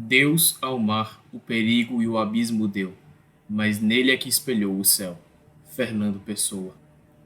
Deus ao mar o perigo e o abismo deu, mas nele é que espelhou o céu. Fernando Pessoa.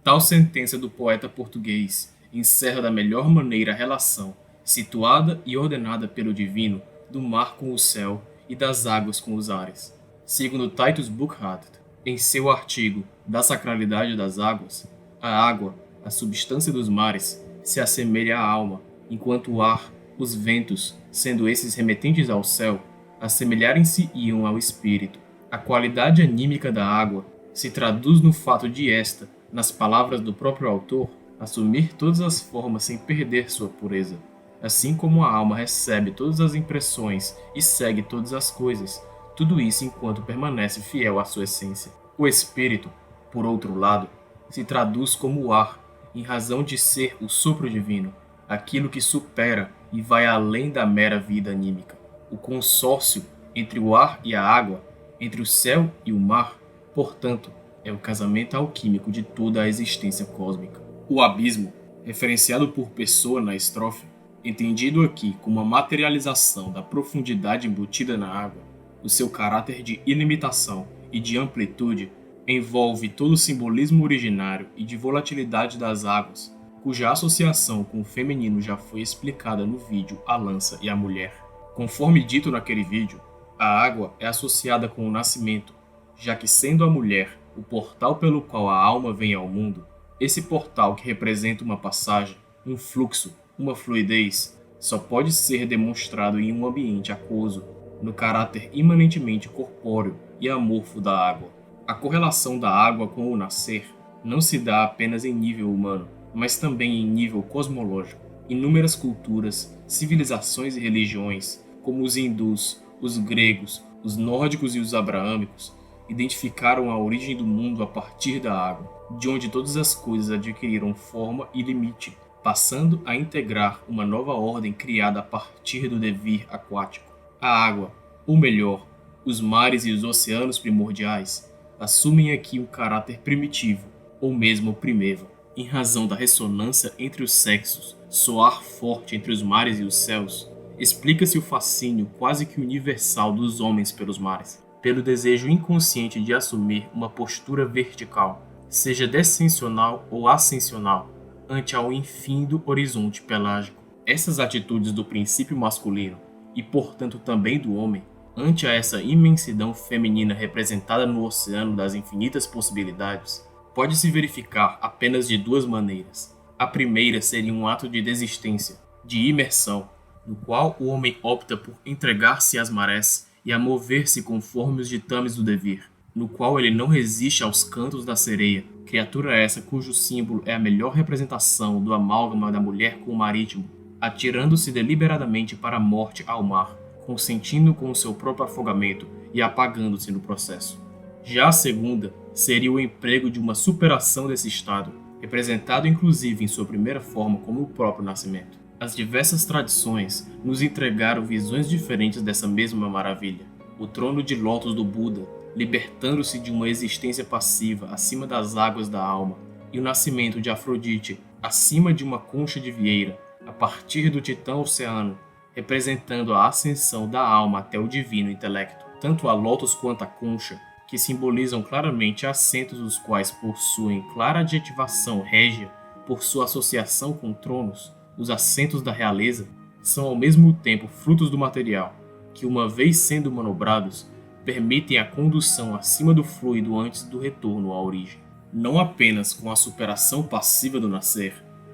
Tal sentença do poeta português encerra da melhor maneira a relação, situada e ordenada pelo divino, do mar com o céu e das águas com os ares. Segundo Titus Burckhardt, em seu artigo Da Sacralidade das Águas, a água, a substância dos mares, se assemelha à alma, enquanto o ar, os ventos, sendo esses remetentes ao céu, assemelharem-se-iam ao espírito. A qualidade anímica da água se traduz no fato de esta, nas palavras do próprio autor, assumir todas as formas sem perder sua pureza. Assim como a alma recebe todas as impressões e segue todas as coisas, tudo isso enquanto permanece fiel à sua essência. O espírito, por outro lado, se traduz como o ar, em razão de ser o sopro divino, aquilo que supera e vai além da mera vida anímica. O consórcio entre o ar e a água, entre o céu e o mar, portanto, é o casamento alquímico de toda a existência cósmica. O abismo, referenciado por Pessoa na estrofe, entendido aqui como a materialização da profundidade embutida na água, o seu caráter de ilimitação e de amplitude, envolve todo o simbolismo originário e de volatilidade das águas, cuja associação com o feminino já foi explicada no vídeo A Lança e a Mulher. Conforme dito naquele vídeo, a água é associada com o nascimento, já que sendo a mulher o portal pelo qual a alma vem ao mundo, esse portal que representa uma passagem, um fluxo, uma fluidez, só pode ser demonstrado em um ambiente aquoso, no caráter imanentemente corpóreo e amorfo da água. A correlação da água com o nascer não se dá apenas em nível humano, mas também em nível cosmológico. Inúmeras culturas, civilizações e religiões, como os hindus, os gregos, os nórdicos e os abraâmicos, identificaram a origem do mundo a partir da água, de onde todas as coisas adquiriram forma e limite, passando a integrar uma nova ordem criada a partir do devir aquático. A água, ou melhor, os mares e os oceanos primordiais, assumem aqui um caráter primitivo, ou mesmo primevo, em razão da ressonância entre os sexos, soar forte entre os mares e os céus. Explica-se o fascínio quase que universal dos homens pelos mares, pelo desejo inconsciente de assumir uma postura vertical, seja descensional ou ascensional, ante ao infindo horizonte pelágico. Essas atitudes do princípio masculino, e portanto também do homem, ante a essa imensidão feminina representada no oceano das infinitas possibilidades, pode-se verificar apenas de duas maneiras. A primeira seria um ato de desistência, de imersão, no qual o homem opta por entregar-se às marés e a mover-se conforme os ditames do devir, no qual ele não resiste aos cantos da sereia, criatura essa cujo símbolo é a melhor representação do amálgama da mulher com o marítimo, atirando-se deliberadamente para a morte ao mar, consentindo com o seu próprio afogamento e apagando-se no processo. Já a segunda seria o emprego de uma superação desse estado, representado inclusive em sua primeira forma como o próprio nascimento. As diversas tradições nos entregaram visões diferentes dessa mesma maravilha. O trono de lótus do Buda, libertando-se de uma existência passiva acima das águas da alma, e o nascimento de Afrodite, acima de uma concha de vieira, a partir do titã oceano, representando a ascensão da alma até o divino intelecto. Tanto a lótus quanto a concha, que simbolizam claramente assentos os quais possuem clara adjetivação régia por sua associação com tronos, os assentos da realeza, são ao mesmo tempo frutos do material, que uma vez sendo manobrados, permitem a condução acima do fluido antes do retorno à origem. Não apenas com a superação passiva do nascer,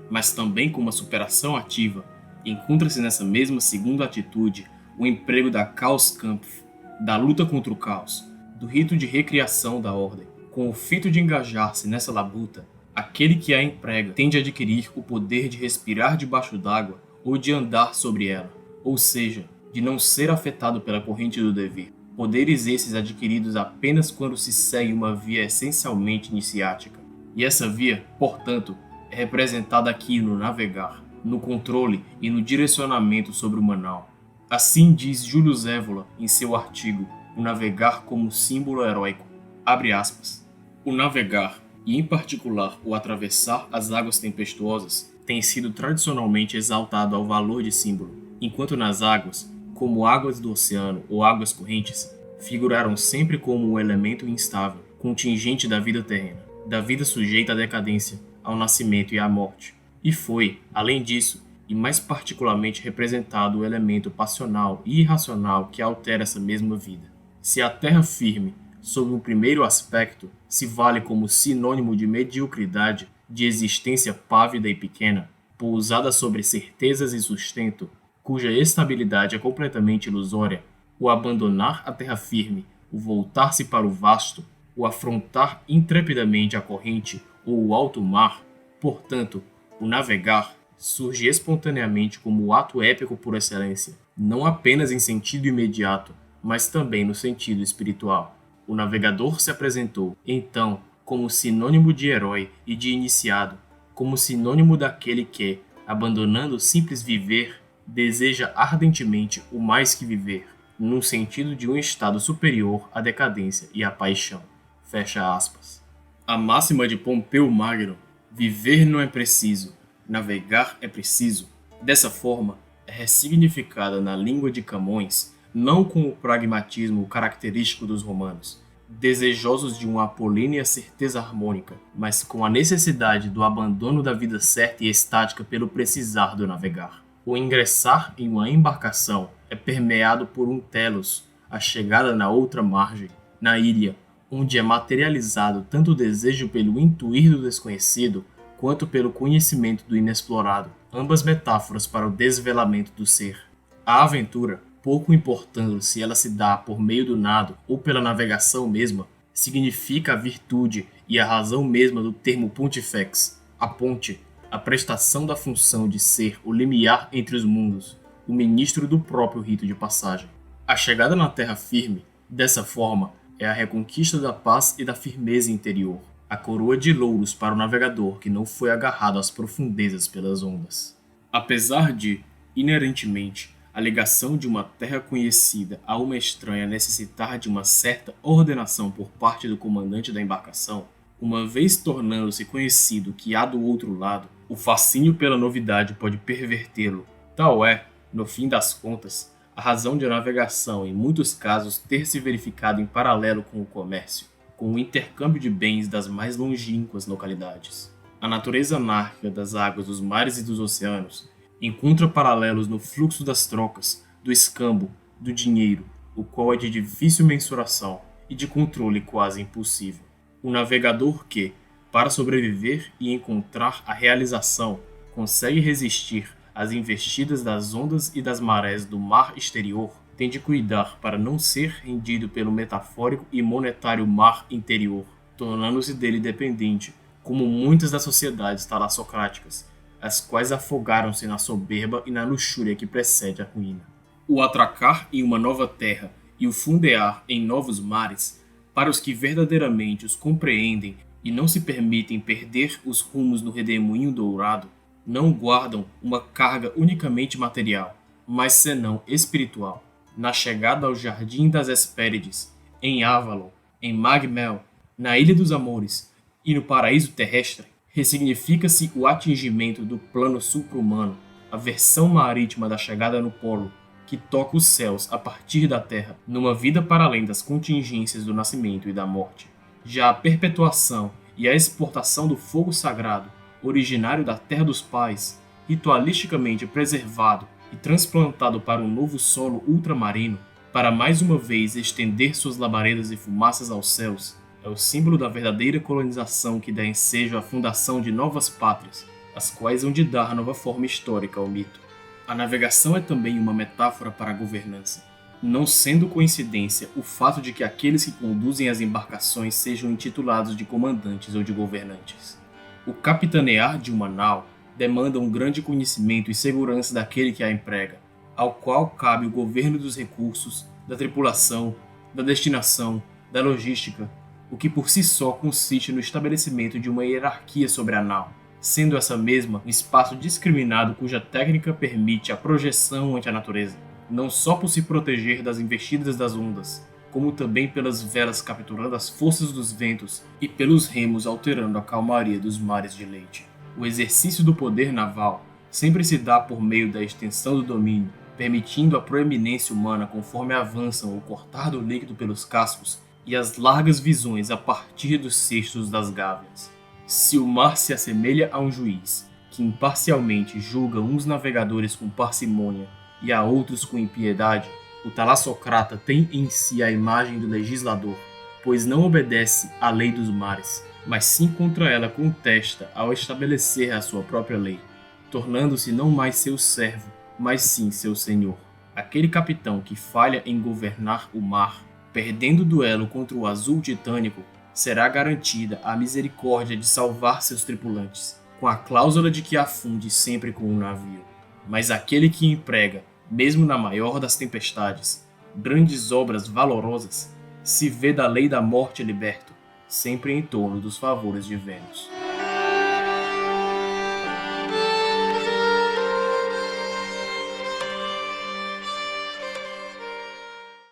mas também com uma superação ativa, encontra-se nessa mesma segunda atitude o emprego da Chaoskampf, da luta contra o caos, do rito de recriação da ordem. Com o fito de engajar-se nessa labuta, aquele que a emprega tende a adquirir o poder de respirar debaixo d'água ou de andar sobre ela, ou seja, de não ser afetado pela corrente do devir. Poderes esses adquiridos apenas quando se segue uma via essencialmente iniciática. E essa via, portanto, é representada aqui no navegar, no controle e no direcionamento sobre o manal. Assim diz Júlio Zévola em seu artigo O Navegar como Símbolo Heróico. Abre aspas. O navegar, e em particular o atravessar as águas tempestuosas, tem sido tradicionalmente exaltado ao valor de símbolo, enquanto nas águas, como águas do oceano ou águas correntes, figuraram sempre como um elemento instável, contingente da vida terrena, da vida sujeita à decadência, ao nascimento e à morte. E foi, além disso, e mais particularmente representado o elemento passional e irracional que altera essa mesma vida. Se a terra firme, sob um primeiro aspecto, se vale como sinônimo de mediocridade, de existência pávida e pequena, pousada sobre certezas e sustento, cuja estabilidade é completamente ilusória, o abandonar a terra firme, o voltar-se para o vasto, o afrontar intrepidamente a corrente ou o alto mar, portanto, o navegar, surge espontaneamente como o ato épico por excelência, não apenas em sentido imediato, mas também no sentido espiritual. O navegador se apresentou, então, como sinônimo de herói e de iniciado, como sinônimo daquele que, abandonando o simples viver, deseja ardentemente o mais que viver, no sentido de um estado superior à decadência e à paixão. Fecha aspas. A máxima de Pompeu Magno, viver não é preciso, navegar é preciso, dessa forma, é ressignificada na língua de Camões, não com o pragmatismo característico dos romanos, desejosos de uma apolínea certeza harmônica, mas com a necessidade do abandono da vida certa e estática pelo precisar do navegar. O ingressar em uma embarcação é permeado por um telos, a chegada na outra margem, na ilha, onde é materializado tanto o desejo pelo intuir do desconhecido, quanto pelo conhecimento do inexplorado, ambas metáforas para o desvelamento do ser. A aventura, pouco importando se ela se dá por meio do nado ou pela navegação mesma, significa a virtude e a razão mesma do termo pontifex, a ponte, a prestação da função de ser o limiar entre os mundos, o ministro do próprio rito de passagem. A chegada na terra firme, dessa forma, é a reconquista da paz e da firmeza interior, a coroa de louros para o navegador que não foi agarrado às profundezas pelas ondas. Apesar de, inerentemente, a ligação de uma terra conhecida a uma estranha necessitar de uma certa ordenação por parte do comandante da embarcação, uma vez tornando-se conhecido que há do outro lado, o fascínio pela novidade pode pervertê-lo. Tal é, no fim das contas, a razão de a navegação em muitos casos ter se verificado em paralelo com o comércio, com o intercâmbio de bens das mais longínquas localidades. A natureza anárquica das águas dos mares e dos oceanos encontra paralelos no fluxo das trocas, do escambo, do dinheiro, o qual é de difícil mensuração e de controle quase impossível. O navegador que, para sobreviver e encontrar a realização, consegue resistir às investidas das ondas e das marés do mar exterior, tem de cuidar para não ser rendido pelo metafórico e monetário mar interior, tornando-se dele dependente, como muitas das sociedades talassocráticas, as quais afogaram-se na soberba e na luxúria que precede a ruína. O atracar em uma nova terra e o fundear em novos mares, para os que verdadeiramente os compreendem e não se permitem perder os rumos no redemoinho dourado, não guardam uma carga unicamente material, mas senão espiritual. Na chegada ao Jardim das Hespérides, em Avalon, em Magmel, na Ilha dos Amores e no paraíso terrestre, ressignifica-se o atingimento do plano supra-humano, a versão marítima da chegada no polo, que toca os céus a partir da terra, numa vida para além das contingências do nascimento e da morte. Já a perpetuação e a exportação do fogo sagrado, originário da terra dos pais, ritualisticamente preservado e transplantado para um novo solo ultramarino, para mais uma vez estender suas labaredas e fumaças aos céus, é o símbolo da verdadeira colonização que dá ensejo à fundação de novas pátrias, as quais hão de dar nova forma histórica ao mito. A navegação é também uma metáfora para a governança, não sendo coincidência o fato de que aqueles que conduzem as embarcações sejam intitulados de comandantes ou de governantes. O capitanear de uma nau demanda um grande conhecimento e segurança daquele que a emprega, ao qual cabe o governo dos recursos, da tripulação, da destinação, da logística, o que por si só consiste no estabelecimento de uma hierarquia sobre a nau, sendo essa mesma um espaço discriminado cuja técnica permite a projeção ante a natureza, não só por se proteger das investidas das ondas, como também pelas velas capturando as forças dos ventos e pelos remos alterando a calmaria dos mares de leite. O exercício do poder naval sempre se dá por meio da extensão do domínio, permitindo a proeminência humana conforme avançam o cortar do líquido pelos cascos e as largas visões a partir dos cestos das gáveas. Se o mar se assemelha a um juiz, que imparcialmente julga uns navegadores com parcimônia e a outros com impiedade, o talassocrata tem em si a imagem do legislador, pois não obedece à lei dos mares, mas sim contra ela contesta ao estabelecer a sua própria lei, tornando-se não mais seu servo, mas sim seu senhor. Aquele capitão que falha em governar o mar, perdendo o duelo contra o azul titânico, será garantida a misericórdia de salvar seus tripulantes, com a cláusula de que afunde sempre com o navio. Mas aquele que emprega, mesmo na maior das tempestades, grandes obras valorosas, se vê da lei da morte liberto, sempre em torno dos favores de Vênus.